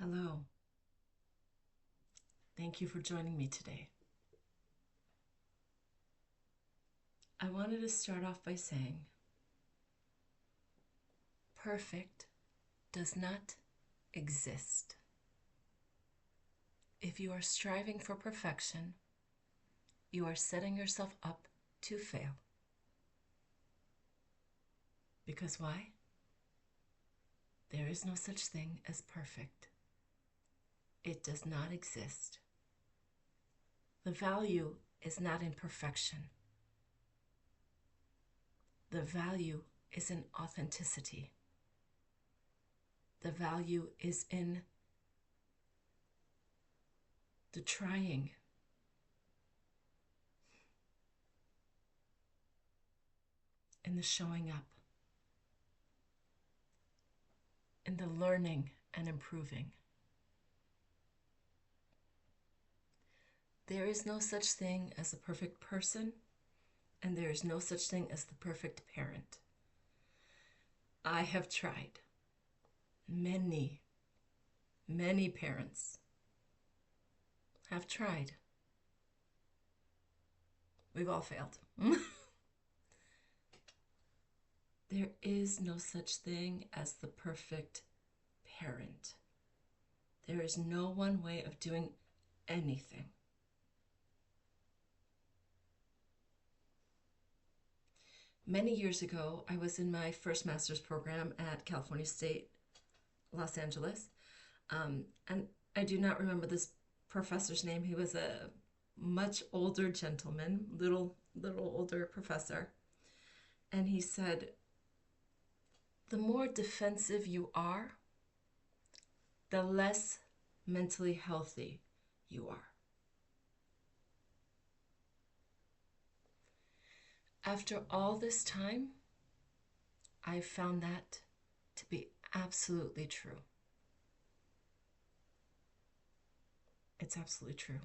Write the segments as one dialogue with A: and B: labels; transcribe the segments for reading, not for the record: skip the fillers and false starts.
A: Hello. Thank you for joining me today. I wanted to start off by saying perfect does not exist. If you are striving for perfection, you are setting yourself up to fail. Because why? There is no such thing as perfect. It does not exist. The value is not in perfection. The value is in authenticity. The value is in the trying, in the showing up, in the learning and improving. There is no such thing as a perfect person, and there is no such thing as the perfect parent. I have tried. Many parents have tried. We've all failed. There is no such thing as the perfect parent. There is no one way of doing anything. Many years ago, I was in my first master's program at California State, Los Angeles, and I do not remember this professor's name. He was a much older gentleman, little older professor, and he said, the more defensive you are, the less mentally healthy you are. After all this time, I found that to be absolutely true. It's absolutely true.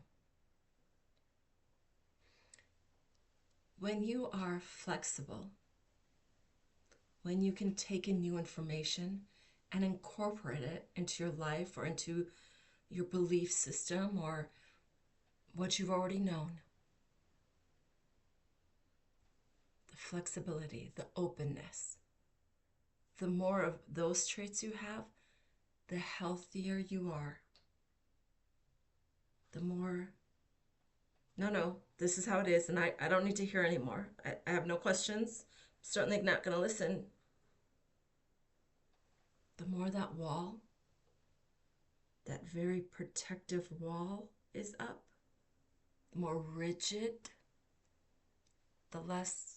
A: When you are flexible, when you can take in new information and incorporate it into your life or into your belief system or what you've already known, the flexibility, the openness, the more of those traits you have, the healthier you are. The more, no, this is how it is, and I don't need to hear anymore. I have no questions. Certainly not going to listen. The more that wall, that very protective wall is up, the more rigid, the less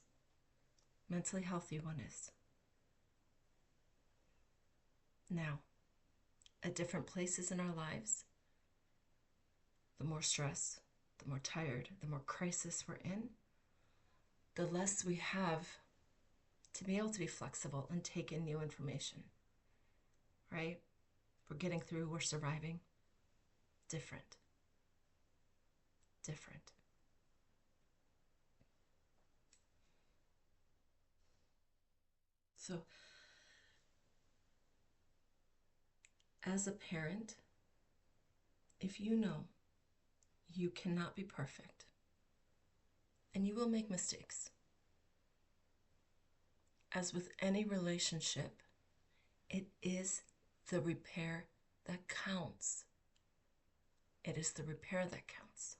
A: mentally healthy one is. Now, at different places in our lives, the more stress, the more tired, the more crisis we're in, the less we have to be able to be flexible and take in new information, right? We're getting through, we're surviving. Different. So, as a parent, if you know you cannot be perfect and you will make mistakes, as with any relationship, it is the repair that counts. It is the repair that counts.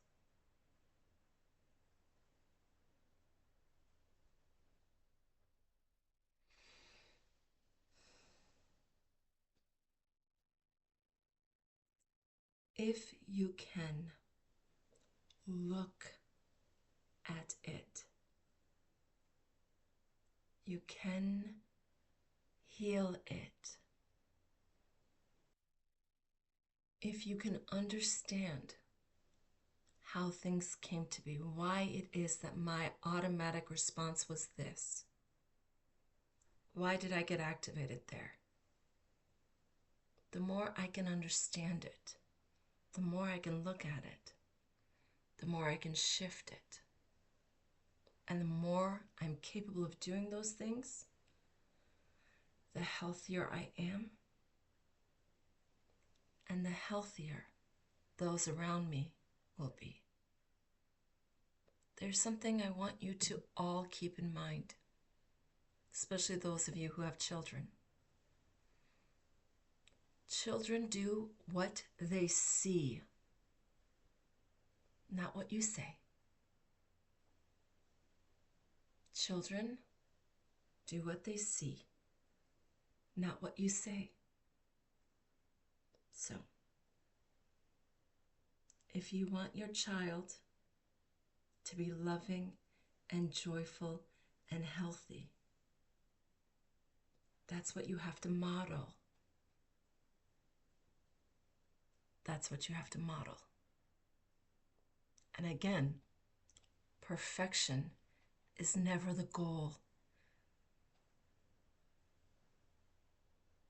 A: If you can look at it, you can heal it. If you can understand how things came to be, why it is that my automatic response was this. Why did I get activated there? The more I can understand it, the more I can look at it, the more I can shift it. And the more I'm capable of doing those things, the healthier I am, and the healthier those around me will be. There's something I want you to all keep in mind, especially those of you who have children. Children do what they see, not what you say. Children do what they see, not what you say. So, if you want your child to be loving and joyful and healthy, that's what you have to model. That's what you have to model. And again, perfection is never the goal.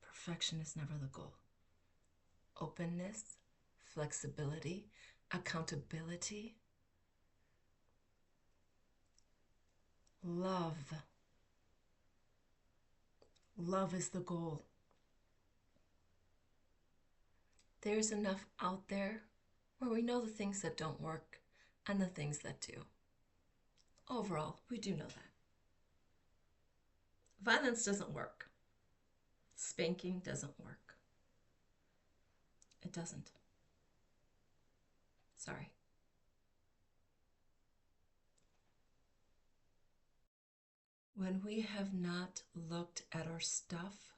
A: Perfection is never the goal. Openness, flexibility, accountability, love. Love is the goal. There's enough out there where we know the things that don't work and the things that do. Overall, we do know that. Violence doesn't work. Spanking doesn't work. It doesn't. Sorry. When we have not looked at our stuff,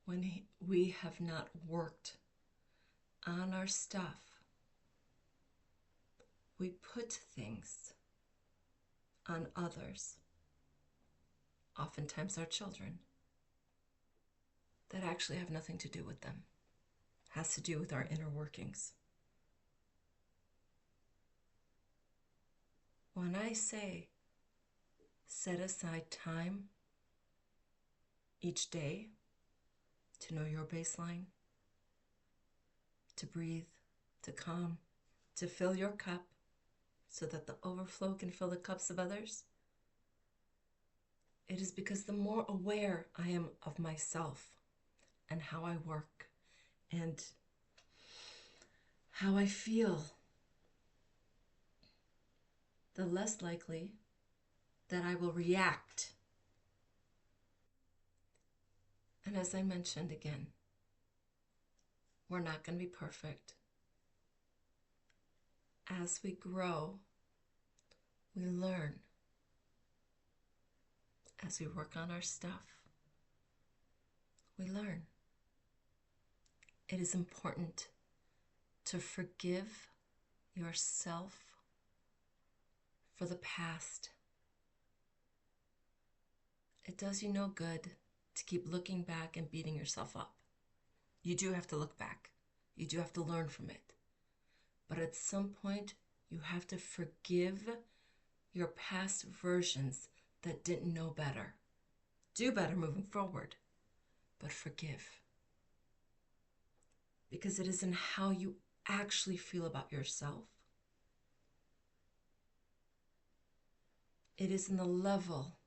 A: when we have not worked on our stuff, we put things on others, oftentimes our children, that actually have nothing to do with them. Has to do with our inner workings. When I say set aside time each day to know your baseline, to breathe, to calm, to fill your cup so that the overflow can fill the cups of others, it is because the more aware I am of myself and how I work and how I feel, the less likely that I will react. And as I mentioned again, we're not going to be perfect. As we grow, we learn. As we work on our stuff, we learn. It is important to forgive yourself for the past. It does you no good to keep looking back and beating yourself up. You do have to look back. You do have to learn from it. But at some point, you have to forgive your past versions that didn't know better. Do better moving forward, but forgive. Because it is in how you actually feel about yourself. It is in the level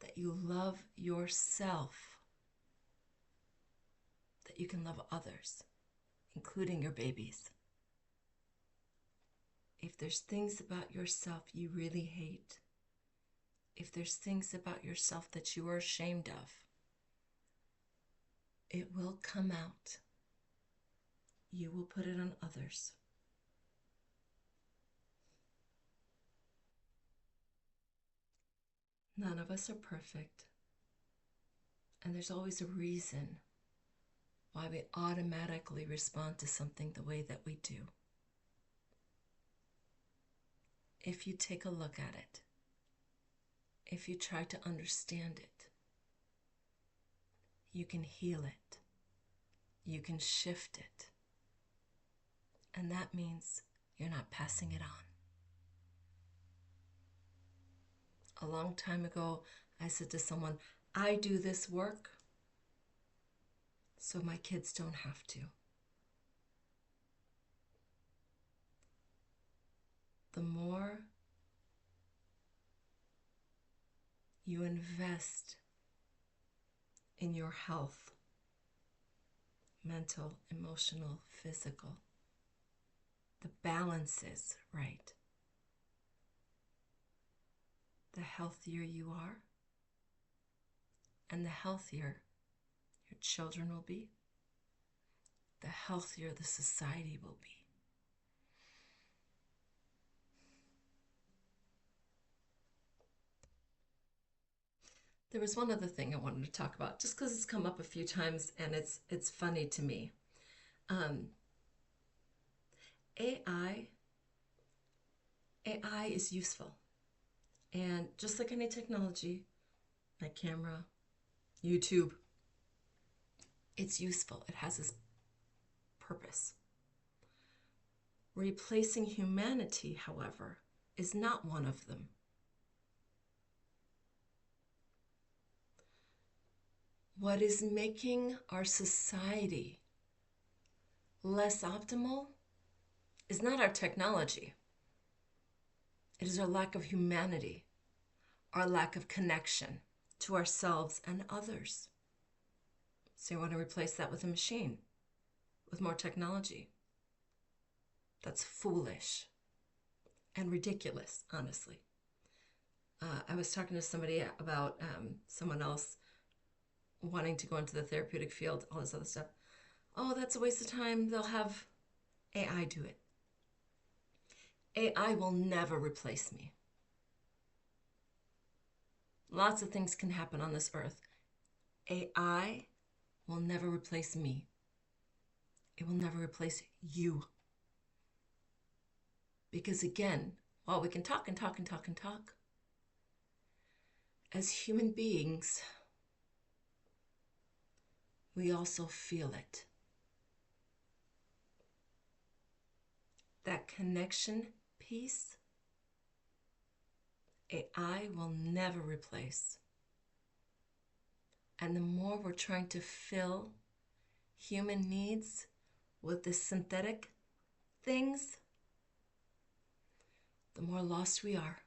A: that you love yourself that you can love others, including your babies. If there's things about yourself you really hate, if there's things about yourself that you are ashamed of, it will come out. You will put it on others. None of us are perfect. And there's always a reason why we automatically respond to something the way that we do. If you take a look at it, if you try to understand it, you can heal it. You can shift it. And that means you're not passing it on. A long time ago, I said to someone, I do this work so my kids don't have to. The more you invest in your health, mental, emotional, physical. The balance is right. The healthier you are, and the healthier your children will be, the healthier the society will be. There was one other thing I wanted to talk about, just because it's come up a few times and it's funny to me. AI is useful, and just like any technology, my camera, YouTube, it's useful. It has its purpose. Replacing humanity, however, is not one of them. What is making our society less optimal is not our technology. It is our lack of humanity, our lack of connection to ourselves and others. So you want to replace that with a machine, with more technology. That's foolish and ridiculous, honestly. I was talking to somebody about someone else wanting to go into the therapeutic field, all this other stuff. Oh, that's a waste of time. They'll have AI do it. AI will never replace me. Lots of things can happen on this earth. AI will never replace me. It will never replace you. Because again, while we can talk and talk and talk and talk, as human beings, we also feel it. That connection piece, AI will never replace. And the more we're trying to fill human needs with the synthetic things, the more lost we are.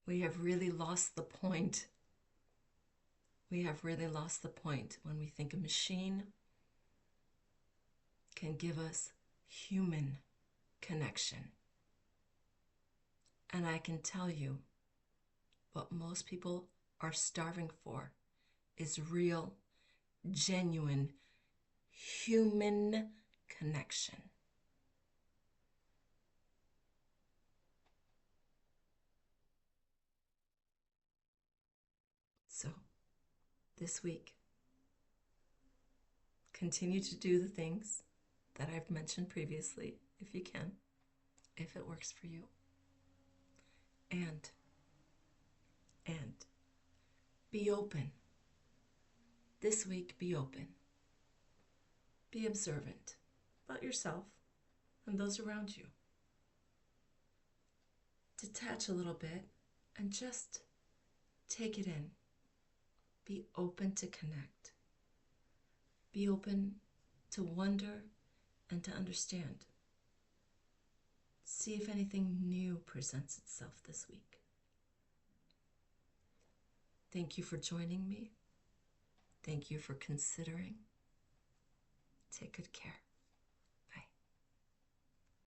A: We have really lost the point. We have really lost the point when we think a machine can give us human connection. And I can tell you, what most people are starving for is real, genuine, human connection. So, this week, continue to do the things that I've mentioned previously, if you can, if it works for you. And be open. This week, be open. Be observant about yourself and those around you. Detach a little bit and just take it in. Be open to connect. Be open to wonder and to understand. See if anything new presents itself this week. Thank you for joining me. Thank you for considering. Take good care.